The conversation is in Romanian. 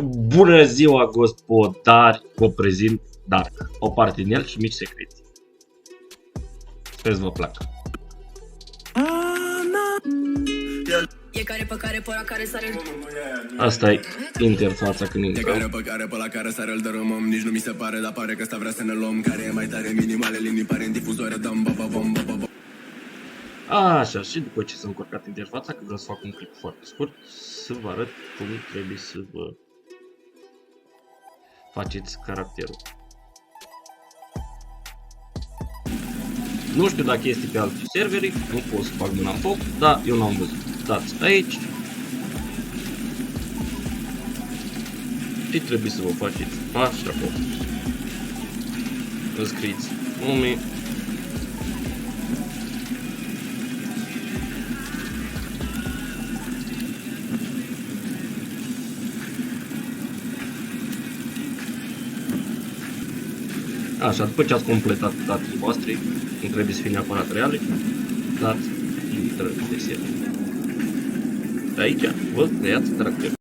Bună ziua, gospodari! Vă prezint Dark, o parte din el și mici secreți. Sper să vă placă. Asta e interfața când intrăm. Nici nu mi se pare, dar pare că ăsta vrea să ne luăm. Care e mai tare, minimale linii pare în difuzoare. Dăm ba ba bom ba ba ba. Așa, și după ce s-a încurcat interfața, că vreau să fac un clip foarte scurt, să vă arăt cum trebuie să vă faceți caracterul. Nu știu dacă este pe alți serveri, nu pot să fac mâna în foc, dar eu n-am văzut. Dați aici și trebuie să vă faceți așa acolo. Vă scrieți nume. Așa, după ce ați completat datele voastre, nu trebuie să fie neapărat reale, dați intră de server. De aici vă creați caracterul.